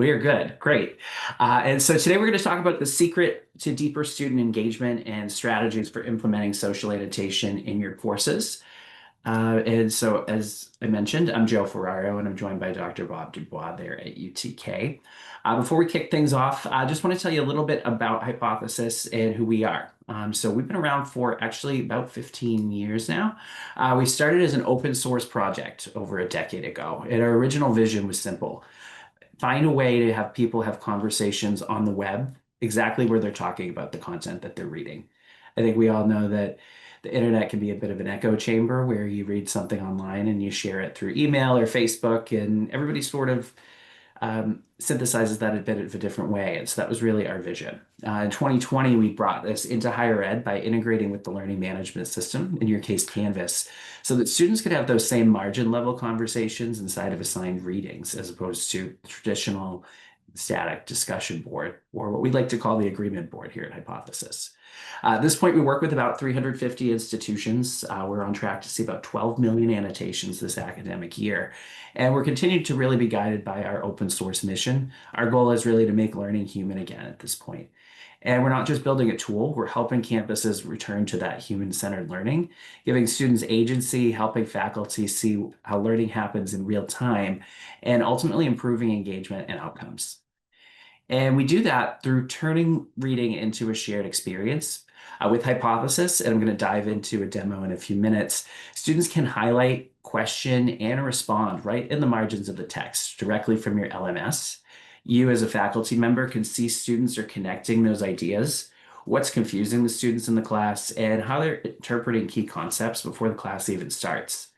We are good. Great. And so today we're going to talk about the secret to deeper student engagement and strategies for implementing social annotation in your courses. And so, as I mentioned, I'm Joe Ferraro, and I'm joined by Dr. Bob DuBois there at UTK. Before we kick things off, I just want to tell you a little bit about Hypothesis and who we are. So we've been around for actually about 15 years now. We started as an open source project over a decade ago, and our original vision was simple: find a way to have people have conversations on the web exactly where they're talking about the content that they're reading. I think we all know that the internet can be a bit of an echo chamber where you read something online and you share it through email or Facebook, and everybody sort of synthesizes that a bit of a different way. And so that was really our vision. In 2020, we brought this into higher ed by integrating with the learning management system, in your case, Canvas, so that students could have those same margin level conversations inside of assigned readings as opposed to traditional static discussion board, or what we like to call the agreement board here at Hypothesis. At this point, we work with about 350 institutions. We're on track to see about 12 million annotations this academic year. And we're continuing to really be guided by our open source mission. Our goal is really to make learning human again at this point. And we're not just building a tool, we're helping campuses return to that human-centered learning, giving students agency, helping faculty see how learning happens in real time, and ultimately improving engagement and outcomes. And we do that through turning reading into a shared experience. With Hypothesis, and I'm going to dive into a demo in a few minutes, students can highlight, question, and respond right in the margins of the text directly from your LMS. You, as a faculty member, can see students are connecting those ideas, what's confusing the students in the class, and how they're interpreting key concepts before the class even starts.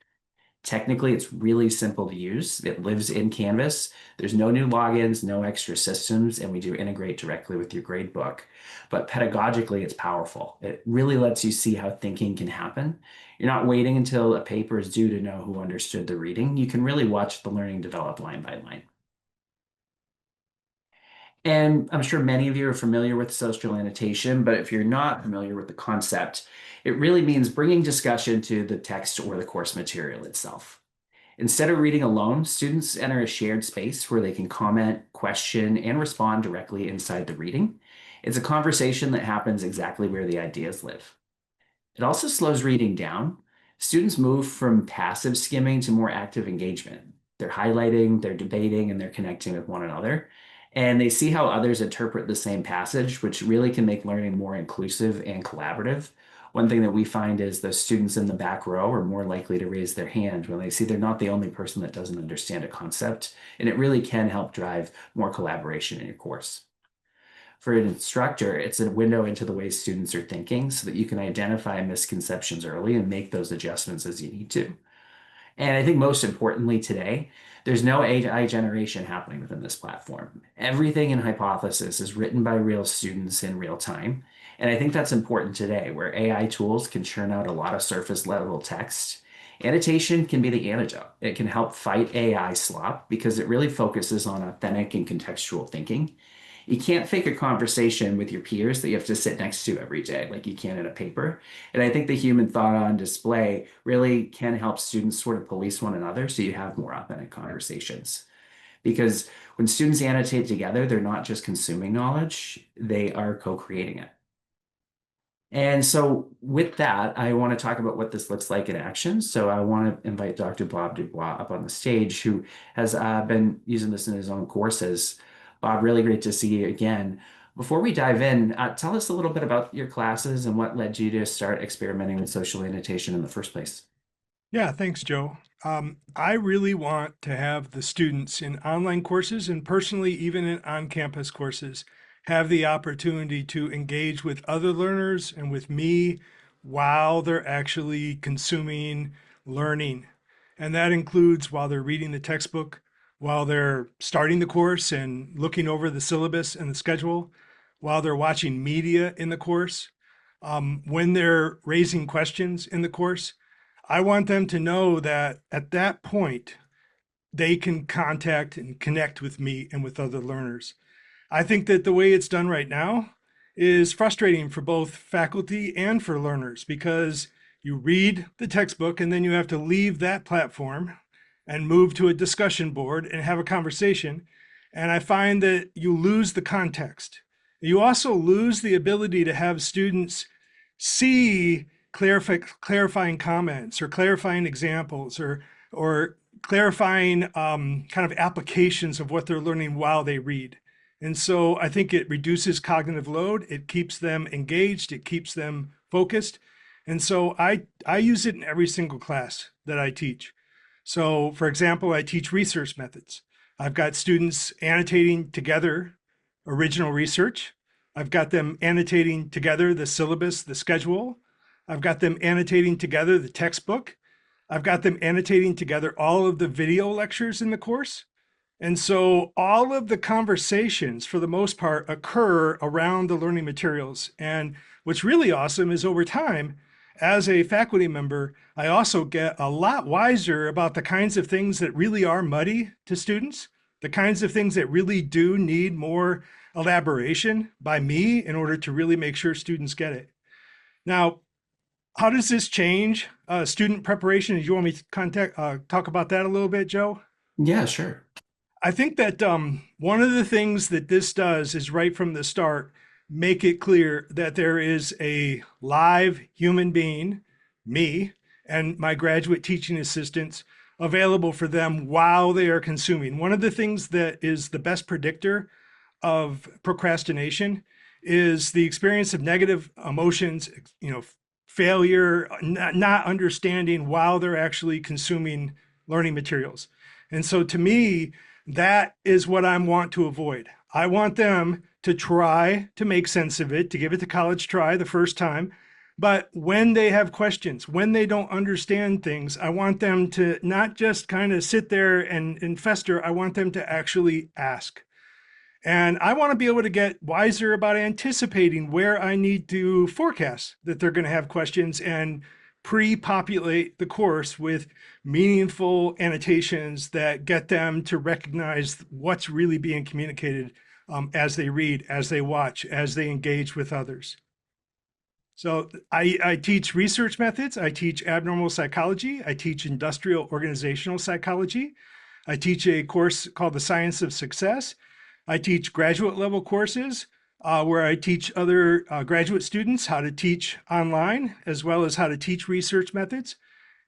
Technically, it's really simple to use. It lives in Canvas. There's no new logins, no extra systems, and we do integrate directly with your gradebook. But pedagogically, it's powerful. It really lets you see how thinking can happen. You're not waiting until a paper is due to know who understood the reading. You can really watch the learning develop line by line. And I'm sure many of you are familiar with social annotation, but if you're not familiar with the concept, it really means bringing discussion to the text or the course material itself. Instead of reading alone, students enter a shared space where they can comment, question, and respond directly inside the reading. It's a conversation that happens exactly where the ideas live. It also slows reading down. Students move from passive skimming to more active engagement. They're highlighting, they're debating, and they're connecting with one another. And they see how others interpret the same passage, which really can make learning more inclusive and collaborative. One thing that we find is the students in the back row are more likely to raise their hand when they see they're not the only person that doesn't understand a concept. And it really can help drive more collaboration in your course. For an instructor, it's a window into the way students are thinking so that you can identify misconceptions early and make those adjustments as you need to. And I think most importantly today, there's no AI generation happening within this platform. Everything in Hypothesis is written by real students in real time. And I think that's important today, where AI tools can churn out a lot of surface level text. Annotation can be the antidote. It can help fight AI slop because it really focuses on authentic and contextual thinking. You can't fake a conversation with your peers that you have to sit next to every day like you can in a paper. And I think the human thought on display really can help students sort of police one another so you have more authentic conversations. Because when students annotate together, they're not just consuming knowledge, they are co-creating it. And so with that, I want to talk about what this looks like in action. So I want to invite Dr. Bob DuBois up on the stage, who has been using this in his own courses. Bob, really great to see you again. Before we dive in, tell us a little bit about your classes and what led you to start experimenting with social annotation in the first place. Yeah, thanks, Joe. I really want to have the students in online courses and personally, even in on-campus courses, have the opportunity to engage with other learners and with me while they're actually consuming learning. And that includes while they're reading the textbook, while they're starting the course and looking over the syllabus and the schedule, while they're watching media in the course, when they're raising questions in the course. I want them to know that at that point, they can contact and connect with me and with other learners. I think that the way it's done right now is frustrating for both faculty and for learners because you read the textbook and then you have to leave that platform and move to a discussion board and have a conversation. And I find that you lose the context. You also lose the ability to have students see clarifying comments or clarifying examples or clarifying kind of applications of what they're learning while they read. And so I think it reduces cognitive load. It keeps them engaged. It keeps them focused. And so I use it in every single class that I teach. So for example, I teach research methods. I've got students annotating together original research. I've got them annotating together the syllabus, the schedule. I've got them annotating together the textbook. I've got them annotating together all of the video lectures in the course. And so all of the conversations, for the most part, occur around the learning materials. And what's really awesome is over time, as a faculty member, I also get a lot wiser about the kinds of things that really are muddy to students, the kinds of things that really do need more elaboration by me in order to really make sure students get it. Now, how does this change student preparation? Do you want me to talk about that a little bit, Joe? Yeah, sure. I think that one of the things that this does is right from the start, make it clear that there is a live human being, me, and my graduate teaching assistants available for them while they are consuming. One of the things that is the best predictor of procrastination is the experience of negative emotions, failure, not understanding while they're actually consuming learning materials. And so to me, that is what I want to avoid. I want them to try to make sense of it, to give it the college try the first time. But when they have questions, when they don't understand things, I want them to not just kind of sit there and fester. I want them to actually ask. And I want to be able to get wiser about anticipating where I need to forecast that they're going to have questions and pre-populate the course with meaningful annotations that get them to recognize what's really being communicated as they read, as they watch, as they engage with others. So I teach research methods. I teach abnormal psychology. I teach industrial organizational psychology. I teach a course called The Science of Success. I teach graduate level courses where I teach other graduate students how to teach online, as well as how to teach research methods.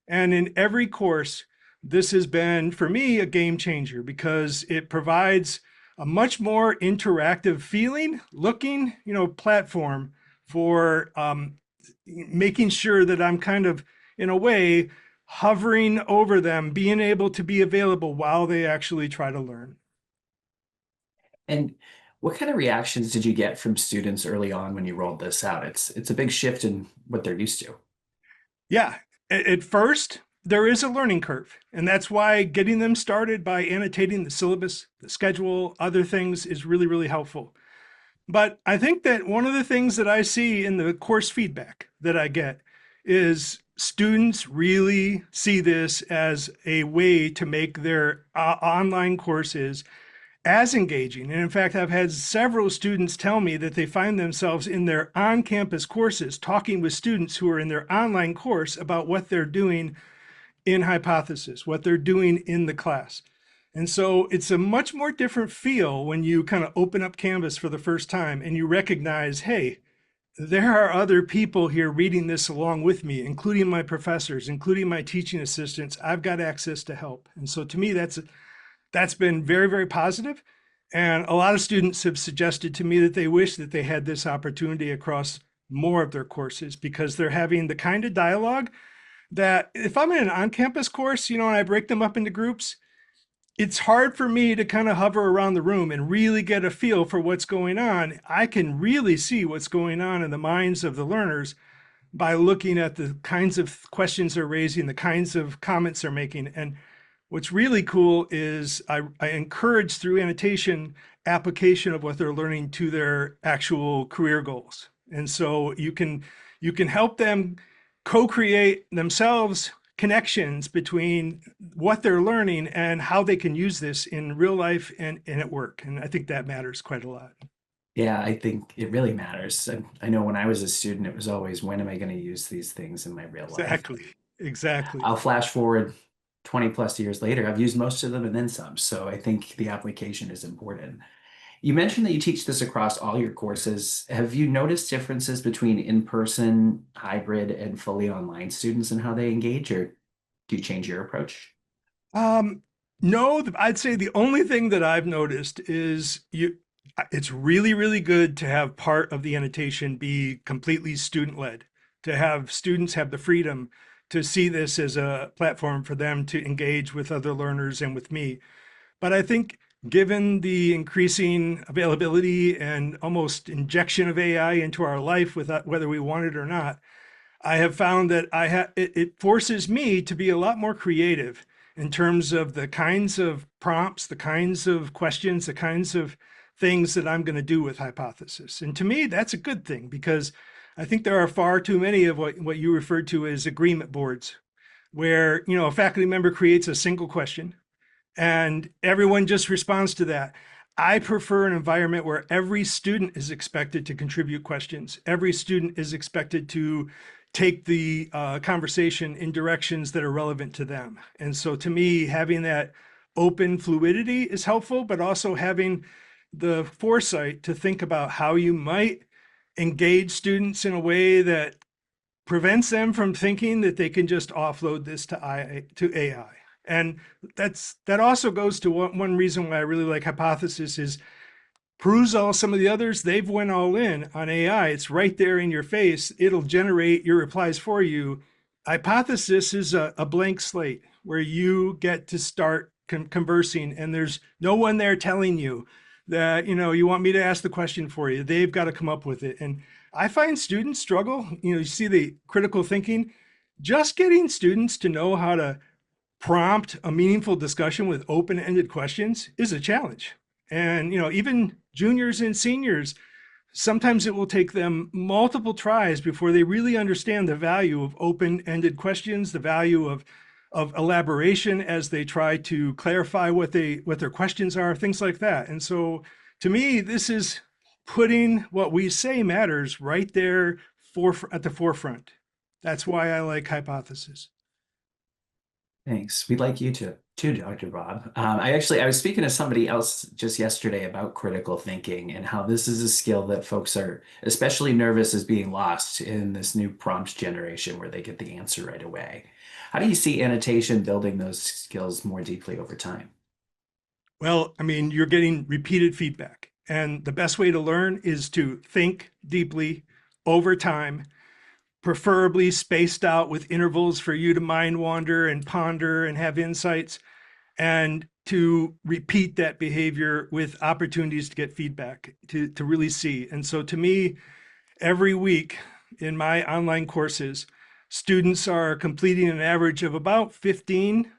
And in every course, this has been, for me, a game changer because it provides a much more interactive feeling, looking, platform for making sure that I'm kind of, in a way, hovering over them, being able to be available while they actually try to learn. And what kind of reactions did you get from students early on when you rolled this out? It's a big shift in what they're used to. Yeah, at first, there is a learning curve. And that's why getting them started by annotating the syllabus, the schedule, other things is really, really helpful. But I think that one of the things that I see in the course feedback that I get is students really see this as a way to make their online courses as engaging. And in fact, I've had several students tell me that they find themselves in their on-campus courses talking with students who are in their online course about what they're doing in hypothesis, what they're doing in the class. And so it's a much more different feel when you kind of open up Canvas for the first time and you recognize, hey, there are other people here reading this along with me, including my professors, including my teaching assistants. I've got access to help. And so to me, that's been very, very positive. And a lot of students have suggested to me that they wish that they had this opportunity across more of their courses because they're having the kind of dialogue that if I'm in an on-campus course, and I break them up into groups, it's hard for me to kind of hover around the room and really get a feel for what's going on. I can really see what's going on in the minds of the learners by looking at the kinds of questions they're raising, the kinds of comments they're making. And what's really cool is I encourage through annotation application of what they're learning to their actual career goals. And so you can help them co-create themselves connections between what they're learning and how they can use this in real life and at work. And I think that matters quite a lot. Yeah, I think it really matters. I know when I was a student, it was always, when am I going to use these things in my real life? Exactly. Exactly. I'll flash forward 20 plus years later, I've used most of them and then some. So I think the application is important. You mentioned that you teach this across all your courses. Have you noticed differences between in-person, hybrid, and fully online students and how they engage, or do you change your approach? Um, no, I'd say the only thing that I've noticed is it's really, really good to have part of the annotation be completely student led, to have students have the freedom to see this as a platform for them to engage with other learners and with me. But I think given the increasing availability and almost injection of AI into our life without whether we want it or not, I have found that it forces me to be a lot more creative in terms of the kinds of prompts, the kinds of questions, the kinds of things that I'm going to do with hypothesis. And to me, that's a good thing because I think there are far too many of what you referred to as agreement boards, where a faculty member creates a single question and everyone just responds to that. I prefer an environment where every student is expected to contribute questions. Every student is expected to take the conversation in directions that are relevant to them. And so to me, having that open fluidity is helpful, but also having the foresight to think about how you might engage students in a way that prevents them from thinking that they can just offload this to AI. And that also goes to one reason why I really like Hypothesis is peruse all some of the others. They've went all in on AI. It's right there in your face. It'll generate your replies for you. Hypothesis is a blank slate where you get to start conversing, and there's no one there telling you that you want me to ask the question for you. They've got to come up with it. And I find students struggle. You see the critical thinking. Just getting students to know how to prompt a meaningful discussion with open-ended questions is a challenge. And even juniors and seniors, sometimes it will take them multiple tries before they really understand the value of open-ended questions, the value of elaboration as they try to clarify what their questions are, things like that. And so to me, this is putting what we say matters right there at the forefront. That's why I like Hypothesis. Thanks. We'd like you to too, Dr. Bob. I was speaking to somebody else just yesterday about critical thinking and how this is a skill that folks are especially nervous as being lost in this new prompt generation where they get the answer right away. How do you see annotation building those skills more deeply over time? Well, I mean, you're getting repeated feedback. And the best way to learn is to think deeply over time, preferably spaced out with intervals for you to mind wander and ponder and have insights, and to repeat that behavior with opportunities to get feedback, to really see. And so to me, every week in my online courses, students are completing an average of about 15,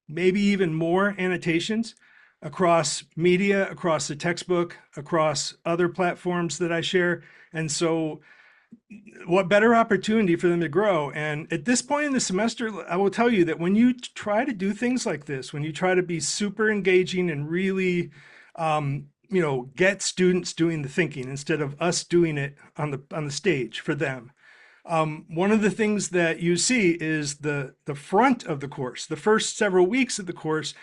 maybe even more annotations across media, across the textbook, across other platforms that I share. And so what better opportunity for them to grow? And at this point in the semester, I will tell you that when you try to do things like this, when you try to be super engaging and really, get students doing the thinking instead of us doing it on the stage for them. One of the things that you see is the front of the course, the first several weeks of the course.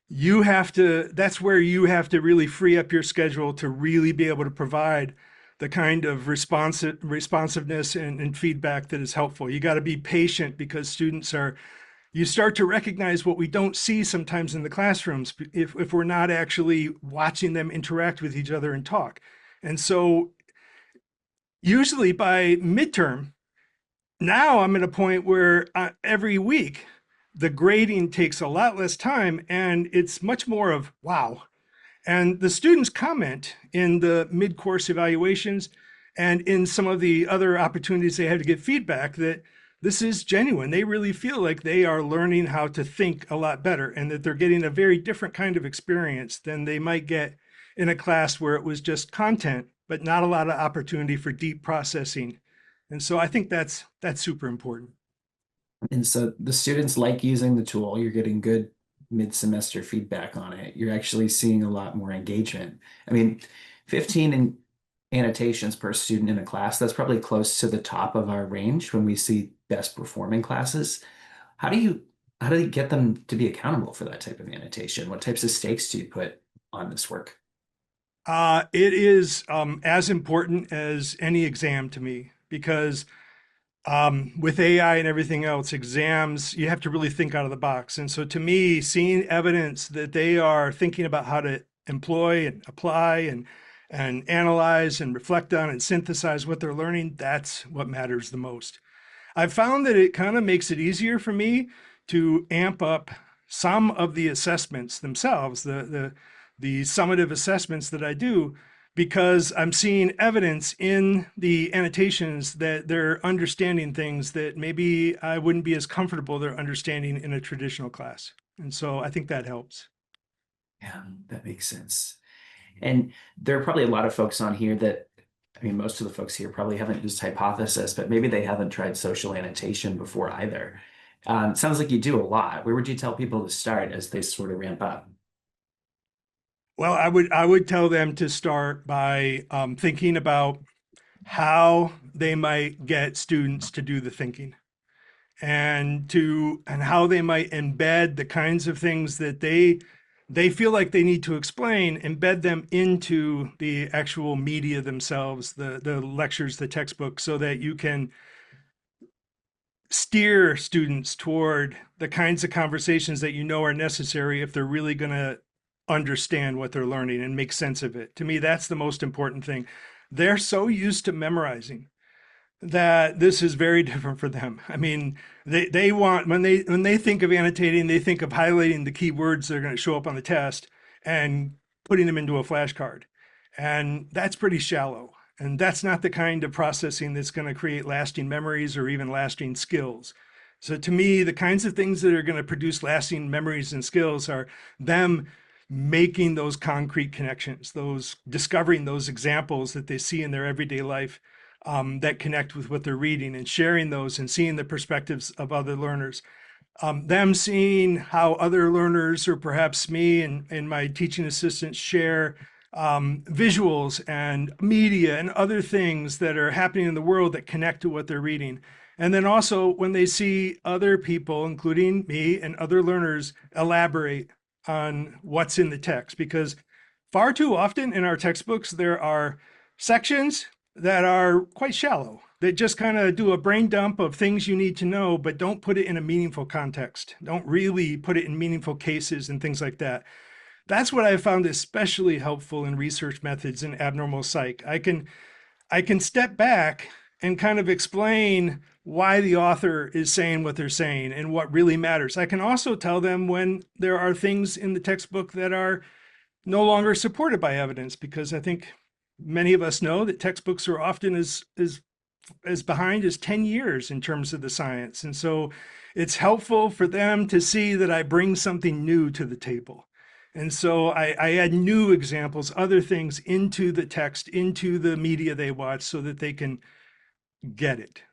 That's where you have to really free up your schedule to really be able to provide the kind of responsiveness and feedback that is helpful. You got to be patient because you start to recognize what we don't see sometimes in the classrooms if we're not actually watching them interact with each other and talk. And so usually by midterm, now I'm at a point where every week the grading takes a lot less time and it's much more of wow. And the students comment in the mid-course evaluations and in some of the other opportunities they have to get feedback that this is genuine. They really feel like they are learning how to think a lot better and that they're getting a very different kind of experience than they might get in a class where it was just content, but not a lot of opportunity for deep processing. And so I think that's super important. And so the students like using the tool. You're getting good mid-semester feedback on it. You're actually seeing a lot more engagement. I mean, 15 annotations per student in a class, that's probably close to the top of our range when we see best performing classes. How do you how do you get them to be accountable for that type of annotation? What types of stakes do you put on this work? It is as important as any exam to me because with AI and everything else, exams, you have to really think out of the box. And so to me, seeing evidence that they are thinking about how to employ and apply and analyze and reflect on and synthesize what they're learning, that's what matters the most. I've found that it kind of makes it easier for me to amp up some of the assessments themselves, the summative assessments that I do, because I'm seeing evidence in the annotations that they're understanding things that maybe I wouldn't be as comfortable they're understanding in a traditional class. And so I think that helps. Yeah, that makes sense. And there are probably a lot of folks on here that, I mean, most of the folks here probably haven't used hypothesis, but maybe they haven't tried social annotation before either. Sounds like you do a lot. Where would you tell people to start as they sort of ramp up? Well, I would tell them to start by thinking about how they might get students to do the thinking and how they might embed the kinds of things that they feel like they need to explain, embed them into the actual media themselves, the lectures, the textbook, so that you can steer students toward the kinds of conversations that you know are necessary if they're really going to understand what they're learning and make sense of it. To me, that's the most important thing. They're so used to memorizing that this is very different for them. I mean, they want when they think of annotating, they think of highlighting the key words that are going to show up on the test and putting them into a flashcard. And that's pretty shallow. And that's not the kind of processing that's going to create lasting memories or even lasting skills. So to me, the kinds of things that are going to produce lasting memories and skills are them making those concrete connections, those discovering those examples that they see in their everyday life that connect with what they're reading and sharing those and seeing the perspectives of other learners. Them seeing how other learners or perhaps me and my teaching assistants share visuals and media and other things that are happening in the world that connect to what they're reading. And then also when they see other people, including me and other learners, elaborate on what's in the text, because far too often in our textbooks, there are sections that are quite shallow, that just kind of do a brain dump of things you need to know, but don't put it in a meaningful context, don't really put it in meaningful cases and things like that. That's what I found especially helpful in research methods in abnormal psych. I can step back and kind of explain why the author is saying what they're saying and what really matters. I can also tell them when there are things in the textbook that are no longer supported by evidence, because I think many of us know that textbooks are often as behind as 10 years in terms of the science. And so it's helpful for them to see that I bring something new to the table. And so I add new examples, other things into the text, into the media they watch so that they can get it.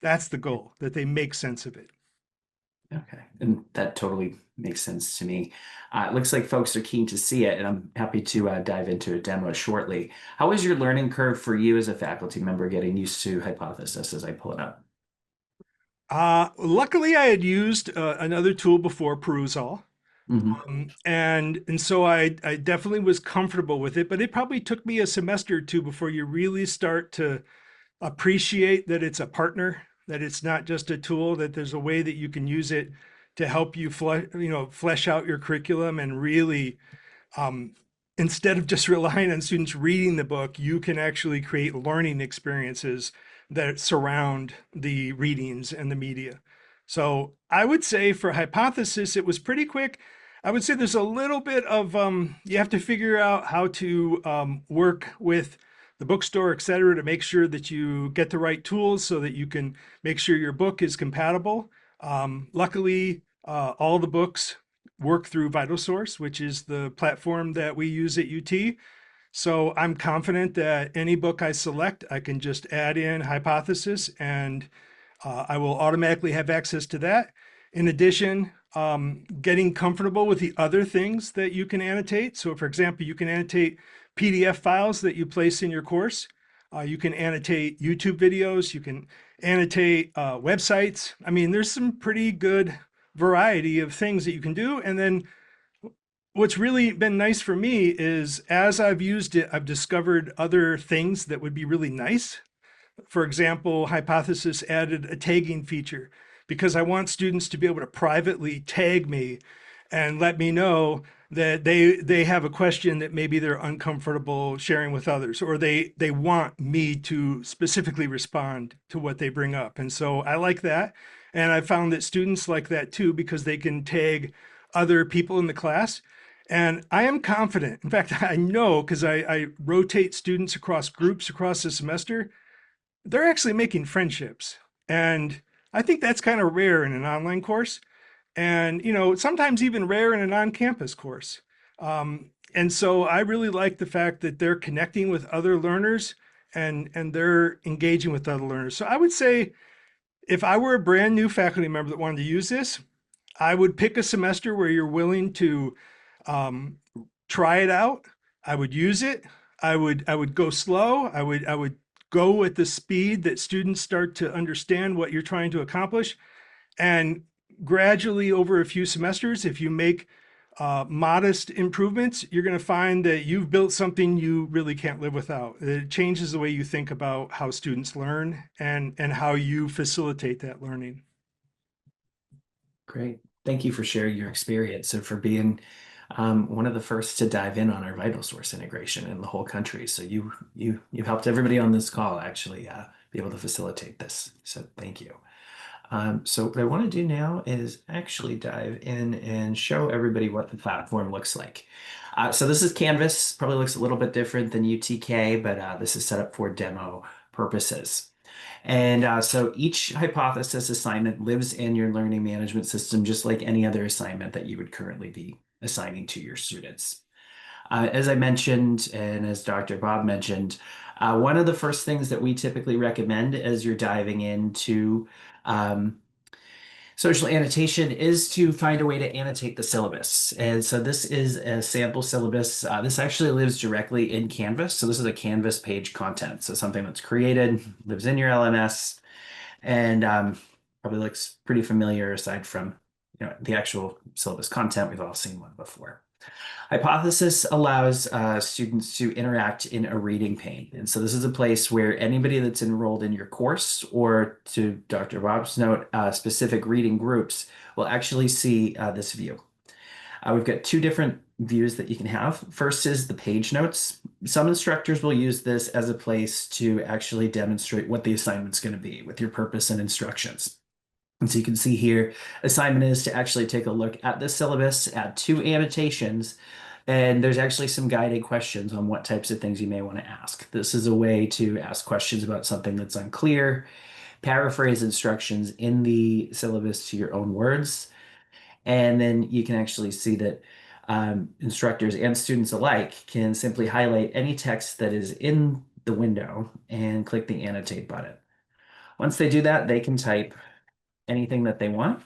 That's the goal, that they make sense of it. Okay, and that totally makes sense to me. It looks like folks are keen to see it, and I'm happy to dive into a demo shortly. How was your learning curve for you as a faculty member getting used to Hypothesis as I pull it up? Luckily, I had used another tool before, Perusall. Hmm. And so I definitely was comfortable with it, but it probably took me a semester or two before you really start to appreciate that it's a partner, that it's not just a tool, that there's a way that you can use it to help you flesh out your curriculum and really um, instead of just relying on students reading the book, you can actually create learning experiences that surround the readings and the media. So I would say for Hypothesis, it was pretty quick. I would say there's a little bit of you have to figure out how to work with the bookstore, et cetera, to make sure that you get the right tools so that you can make sure your book is compatible. Luckily, all the books work through VitalSource, which is the platform that we use at UT. So I'm confident that any book I select, I can just add in Hypothesis and I will automatically have access to that. In addition, getting comfortable with the other things that you can annotate. So for example, you can annotate PDF files that you place in your course. You can annotate YouTube videos. You can annotate websites. I mean, there's some pretty good variety of things that you can do. And then what's really been nice for me is as I've used it, I've discovered other things that would be really nice. For example, Hypothesis added a tagging feature because I want students to be able to privately tag me and let me know that they have a question that maybe they're uncomfortable sharing with others, or they want me to specifically respond to what they bring up. And so I like that. And I found that students like that too because they can tag other people in the class. And I am confident. In fact, I know because I rotate students across groups across the semester, they're actually making friendships. And I think that's kind of rare in an online course. And, sometimes even rare in an on-campus course. And so I really like the fact that they're connecting with other learners and they're engaging with other learners. So I would say if I were a brand new faculty member that wanted to use this, I would pick a semester where you're willing to um, try it out. I would use it. I would go slow. I would go at the speed that students start to understand what you're trying to accomplish. And gradually over a few semesters, if you make modest improvements, you're going to find that you've built something you really can't live without. It changes the way you think about how students learn and how you facilitate that learning. Great. Thank you for sharing your experience and for being one of the first to dive in on our vital source integration in the whole country. So you helped everybody on this call actually be able to facilitate this. So thank you. So what I want to do now is actually dive in and show everybody what the platform looks like. So this is Canvas, probably looks a little bit different than UTK, but this is set up for demo purposes. And so each hypothesis assignment lives in your learning management system, just like any other assignment that you would currently be assigning to your students. As I mentioned, and as Dr. Bob mentioned, one of the first things that we typically recommend as you're diving into um, social annotation is to find a way to annotate the syllabus. And so this is a sample syllabus. This actually lives directly in Canvas. So this is a Canvas page content. So something that's created, lives in your LMS, and probably looks pretty familiar aside from the actual syllabus content. We've all seen one before. Hypothesis allows students to interact in a reading pane. And so this is a place where anybody that's enrolled in your course, or to Dr. Bob's note, specific reading groups will actually see this view. We've got two different views that you can have. First is the page notes. Some instructors will use this as a place to actually demonstrate what the assignment's going to be with your purpose and instructions. And so you can see here, assignment is to actually take a look at the syllabus, add two annotations, and there's actually some guided questions on what types of things you may want to ask. This is a way to ask questions about something that's unclear, paraphrase instructions in the syllabus to your own words, and then you can actually see that instructors and students alike can simply highlight any text that is in the window and click the annotate button. Once they do that, they can type anything that they want.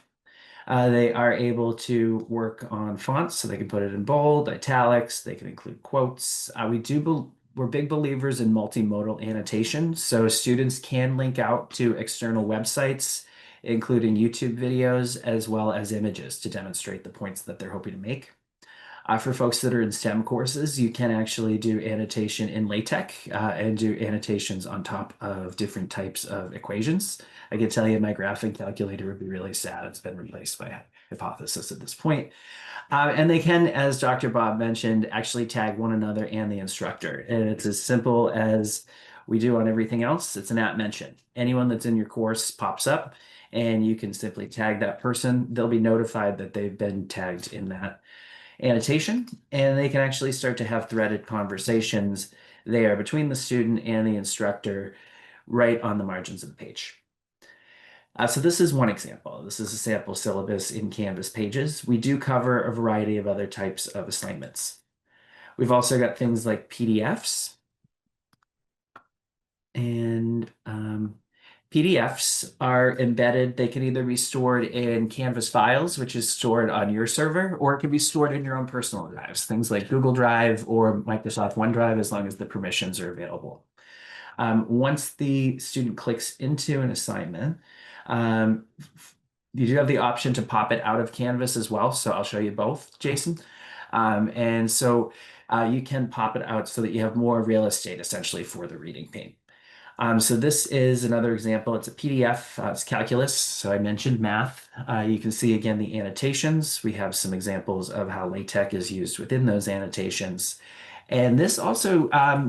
They are able to work on fonts, so they can put it in bold, italics, they can include quotes. We're big believers in multimodal annotation, so students can link out to external websites, including YouTube videos, as well as images to demonstrate the points that they're hoping to make. For folks that are in STEM courses, you can actually do annotation in LaTeX and do annotations on top of different types of equations. I can tell you my graphing calculator would be really sad. It's been replaced by Hypothesis at this point. And they can, as Dr. Bob mentioned, actually tag one another and the instructor. And it's as simple as we do on everything else. It's an at mention. Anyone that's in your course pops up, and you can simply tag that person. They'll be notified that they've been tagged in that annotation, and they can actually start to have threaded conversations there between the student and the instructor right on the margins of the page. So this is one example. This is a sample syllabus in Canvas pages. We do cover a variety of other types of assignments. We've also got things like PDFs, and PDFs are embedded. They can either be stored in Canvas files, which is stored on your server, or it can be stored in your own personal drives, things like Google Drive or Microsoft OneDrive, as long as the permissions are available. Once the student clicks into an assignment, you do have the option to pop it out of Canvas as well. So I'll show you both, Jason. And so you can pop it out so that you have more real estate essentially for the reading pane. So this is another example. It's a PDF. It's calculus. So I mentioned math. You can see again the annotations. We have some examples of how LaTeX is used within those annotations. And this also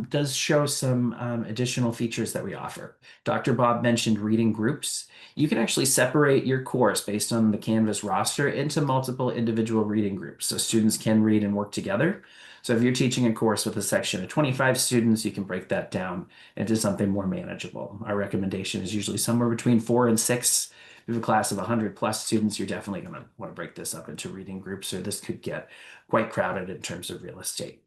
does show some additional features that we offer. Dr. Bob mentioned reading groups. You can actually separate your course based on the Canvas roster into multiple individual reading groups. So students can read and work together. So if you're teaching a course with a section of 25 students, you can break that down into something more manageable. Our recommendation is usually somewhere between 4 and 6. If you have a class of 100 plus students, you're definitely going to want to break this up into reading groups, or this could get quite crowded in terms of real estate.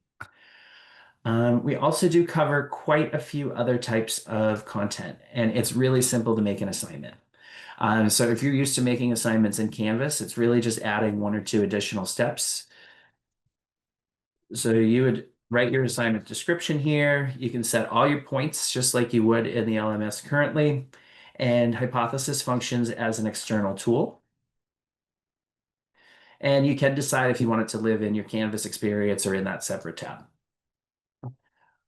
We also do cover quite a few other types of content, and it's really simple to make an assignment. So if you're used to making assignments in Canvas, it's really just adding 1 or 2 additional steps. So you would write your assignment description here. You can set all your points just like you would in the LMS currently, and hypothesis functions as an external tool. And you can decide if you want it to live in your Canvas experience or in that separate tab.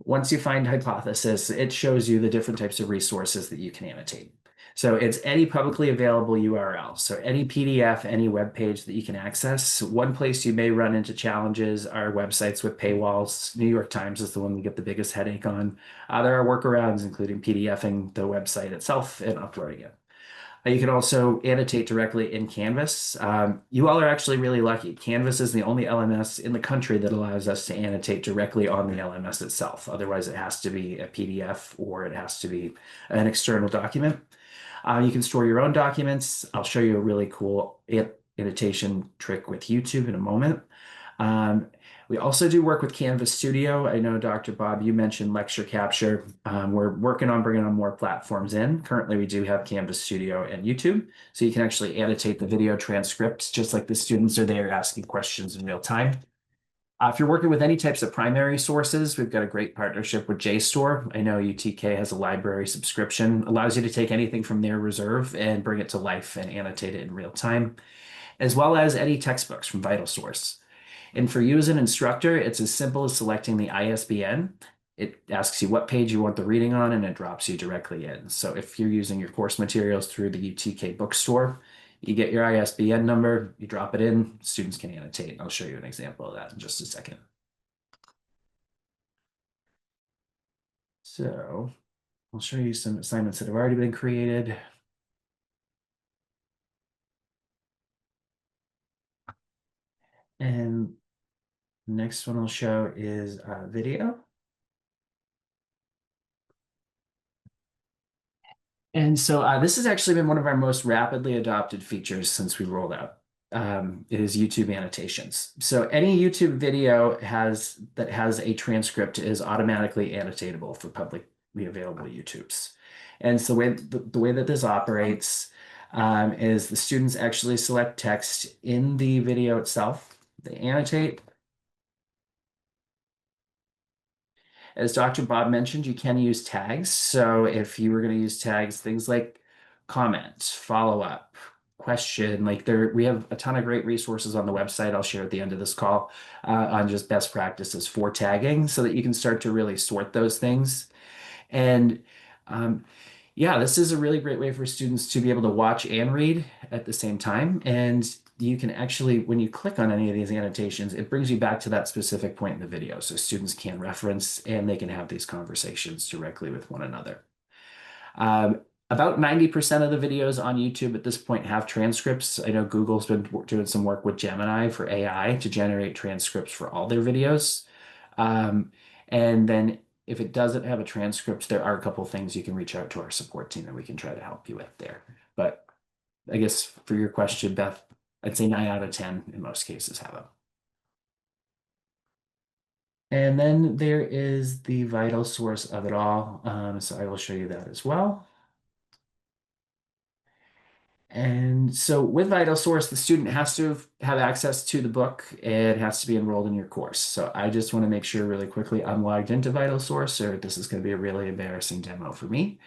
Once you find hypothesis, it shows you the different types of resources that you can annotate. So it's any publicly available URL. So any PDF, any web page that you can access. One place you may run into challenges are websites with paywalls. New York Times is the one we get the biggest headache on. There are workarounds, including PDFing the website itself and uploading it. You can also annotate directly in Canvas. You all are actually really lucky. Canvas is the only LMS in the country that allows us to annotate directly on the LMS itself. Otherwise, it has to be a PDF or it has to be an external document. You can store your own documents. I'll show you a really cool annotation trick with YouTube in a moment. Um, we also do work with Canvas Studio. I know, Dr. Bob, you mentioned lecture capture. We're working on bringing on more platforms in. Currently, we do have Canvas Studio and YouTube, so you can actually annotate the video transcripts just like the students are there asking questions in real time. If you're working with any types of primary sources, we've got a great partnership with JSTOR. I know UTK has a library subscription, allows you to take anything from their reserve and bring it to life and annotate it in real time, as well as any textbooks from VitalSource. And for you as an instructor, it's as simple as selecting the ISBN. It asks you what page you want the reading on, and it drops you directly in. So if you're using your course materials through the UTK bookstore, you get your ISBN number, you drop it in, students can annotate. I'll show you an example of that in just a second. So I'll show you some assignments that have already been created. And the next one I'll show is video. And so this has actually been one of our most rapidly adopted features since we rolled out. It is YouTube annotations. So any YouTube video that has a transcript is automatically annotatable for publicly available YouTubes. And so the way that this operates is the students actually select text in the video itself. They annotate. As Dr. Bob mentioned, you can use tags. So if you were going to use tags, things like comment, follow up, question, we have a ton of great resources on the website I'll share at the end of this call on just best practices for tagging so that you can start to really sort those things. And yeah, this is a really great way for students to be able to watch and read at the same time. And you can actually, when you click on any of these annotations, it brings you back to that specific point in the video. So students can reference and they can have these conversations directly with one another. About 90% of the videos on YouTube at this point have transcripts. I know Google's been doing some work with Gemini for AI to generate transcripts for all their videos. And then if it doesn't have a transcript, there are a couple things you can reach out to our support team and we can try to help you with there. But I guess for your question, Beth, I'd say 9 out of 10 in most cases have them. And then there is the vital source of it all. So I will show you that as well. And so with Vital Source, the student has to have access to the book. It has to be enrolled in your course. So I just want to make sure really quickly I'm logged into Vital Source, or this is going to be a really embarrassing demo for me.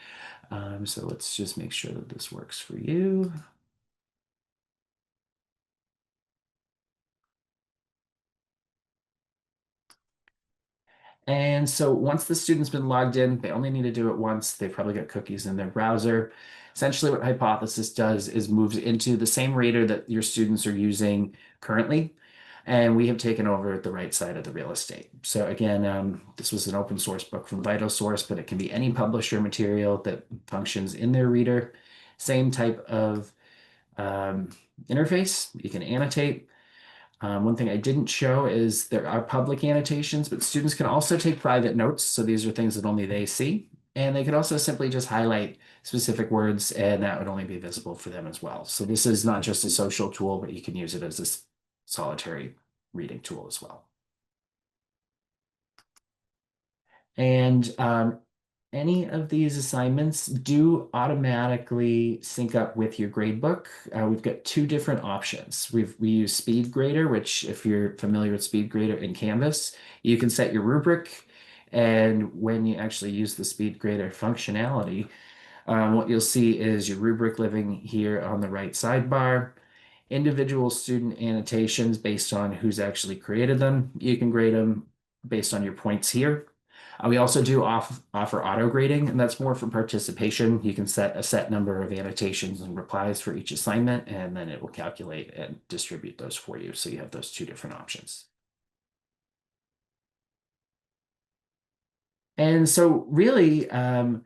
So let's just make sure that this works for you. And so once the student's been logged in, they only need to do it once. They probably got cookies in their browser. Essentially, what Hypothesis does is moves into the same reader that your students are using currently. And we have taken over the right side of the real estate. So again, this was an open source book from VitalSource, but it can be any publisher material that functions in their reader. Same type of um, interface. You can annotate. One thing I didn't show is there are public annotations, but students can also take private notes. So these are things that only they see. And they can also simply just highlight specific words, and that would only be visible for them as well. So this is not just a social tool, but you can use it as a solitary reading tool as well. And any of these assignments do automatically sync up with your gradebook. We've got two different options. We use SpeedGrader, which if you're familiar with SpeedGrader in Canvas, you can set your rubric. And when you actually use the SpeedGrader functionality, what you'll see is your rubric living here on the right sidebar, individual student annotations based on who's actually created them. You can grade them based on your points here. We also do offer auto grading, and that's more for participation. You can set a set number of annotations and replies for each assignment, and then it will calculate and distribute those for you. So you have those two different options. And so really, I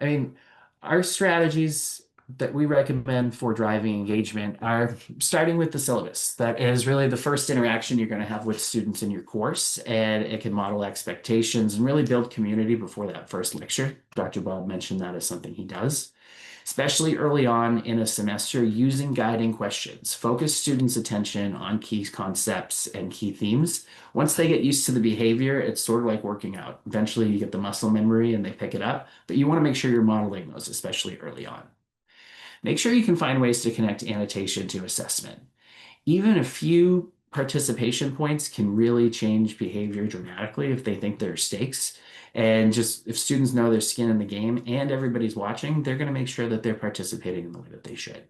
mean, our strategies that we recommend for driving engagement are starting with the syllabus. That is really the first interaction you're going to have with students in your course, and it can model expectations and really build community before that first lecture. Dr. Bob mentioned that as something he does, especially early on in a semester, using guiding questions. Focus students' attention on key concepts and key themes. Once they get used to the behavior, it's sort of like working out. Eventually, you get the muscle memory and they pick it up, but you want to make sure you're modeling those, especially early on. Make sure you can find ways to connect annotation to assessment. Even a few participation points can really change behavior dramatically if they think there are stakes. And just if students know their skin in the game and everybody's watching, they're going to make sure that they're participating in the way that they should.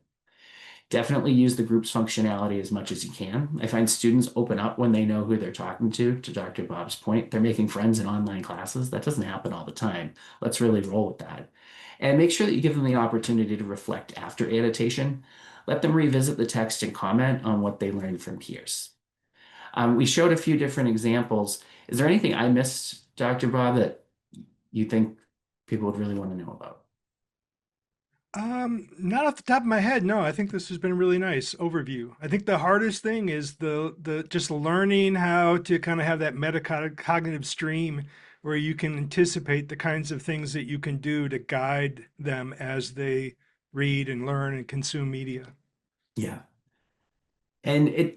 Definitely use the group's functionality as much as you can. I find students open up when they know who they're talking to Dr. Bob's point. They're making friends in online classes. That doesn't happen all the time. Let's really roll with that. And make sure that you give them the opportunity to reflect after annotation. Let them revisit the text and comment on what they learned from peers. We showed a few different examples. Is there anything I missed, Dr. Bob, that you think people would really want to know about? Not off the top of my head. No, I think this has been a really nice overview. I think the hardest thing is the just learning how to kind of have that metacognitive stream where you can anticipate the kinds of things that you can do to guide them as they read and learn and consume media. Yeah. And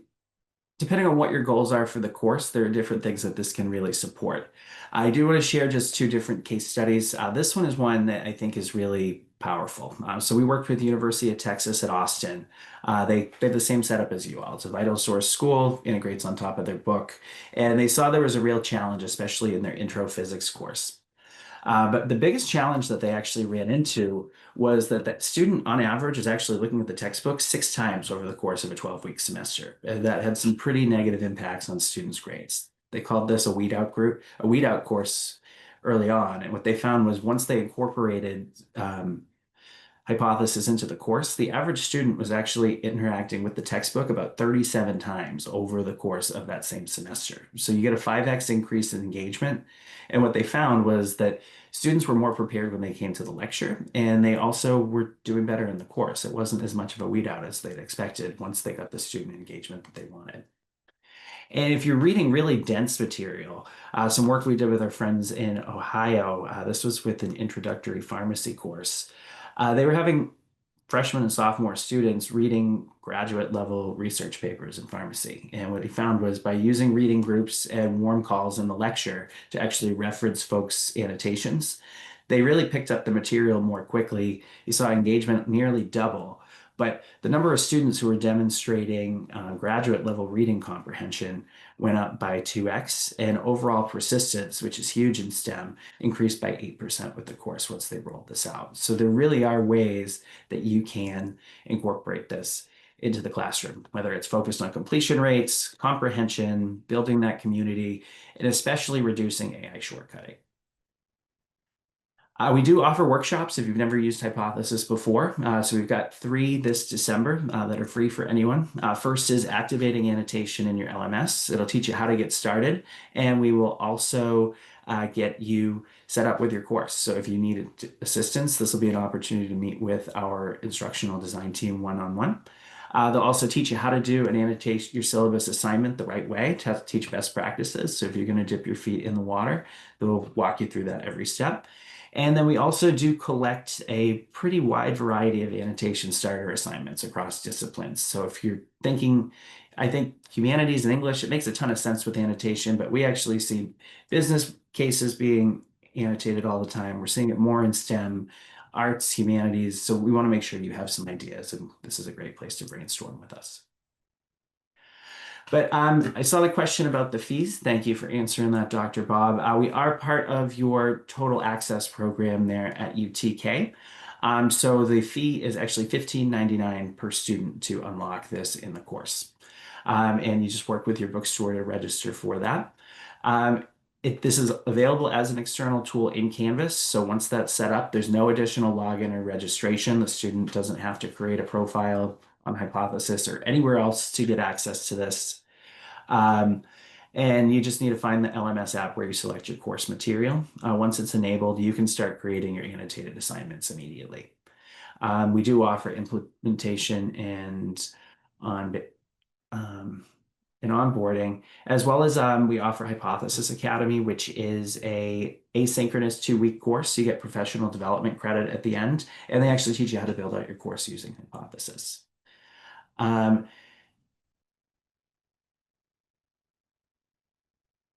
depending on what your goals are for the course, there are different things that this can really support. I do want to share just two different case studies. This one is one that I think is really powerful. So we worked with the University of Texas at Austin. They have the same setup as you all. It's a vital source school, integrates on top of their book, and they saw there was a real challenge, especially in their intro physics course. But the biggest challenge that they actually ran into was that that student on average is actually looking at the textbook 6 times over the course of a 12-week semester. And that had some pretty negative impacts on students' grades. They called this a weed out course early on. And what they found was once they incorporated Hypothesis into the course, the average student was actually interacting with the textbook about 37 times over the course of that same semester. So you get a 5x increase in engagement. And what they found was that students were more prepared when they came to the lecture, and they also were doing better in the course. It wasn't as much of a weed out as they'd expected once they got the student engagement that they wanted. And if you're reading really dense material, some work we did with our friends in Ohio, this was with an introductory pharmacy course. They were having freshmen and sophomore students reading graduate level research papers in pharmacy. And what he found was by using reading groups and warm calls in the lecture to actually reference folks' annotations, they really picked up the material more quickly. You saw engagement nearly double. But the number of students who were demonstrating graduate level reading comprehension went up by 2x, and overall persistence, which is huge in STEM, increased by 8% with the course once they rolled this out. So there really are ways that you can incorporate this. into the classroom, whether it's focused on completion rates, comprehension, building that community, and especially reducing AI shortcutting. We do offer workshops if you've never used Hypothesis before. So we've got 3 this December that are free for anyone. First is activating annotation in your LMS. It'll teach you how to get started, and we will also get you set up with your course. So if you need assistance, this will be an opportunity to meet with our instructional design team one-on-one. They'll also teach you how to do an annotation, your syllabus assignment the right way to teach best practices. So if you're going to dip your feet in the water, they'll walk you through that every step. And then we also do collect a pretty wide variety of annotation starter assignments across disciplines. So if you're thinking, I think humanities and English, it makes a ton of sense with annotation, but we actually see business cases being annotated all the time. We're seeing it more in STEM, arts, humanities. So we want to make sure you have some ideas, and this is a great place to brainstorm with us. But I saw the question about the fees. Thank you for answering that, Dr. Bob. We are part of your total access program there at UTK. So the fee is actually $15.99 per student to unlock this in the course. And you just work with your bookstore to register for that. This is available as an external tool in Canvas. So once that's set up, there's no additional login or registration. The student doesn't have to create a profile on Hypothesis or anywhere else to get access to this. Um, and you just need to find the LMS app where you select your course material. Once it's enabled, you can start creating your annotated assignments immediately. We do offer implementation on and onboarding, as well as we offer Hypothesis Academy, which is a asynchronous 2-week course. So you get professional development credit at the end, and they actually teach you how to build out your course using Hypothesis. Um,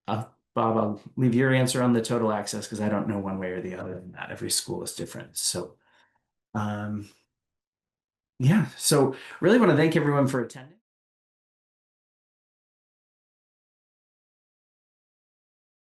Bob, I'll leave your answer on the total access because I don't know one way or the other than that. Every school is different. So, yeah. So really want to thank everyone for attending.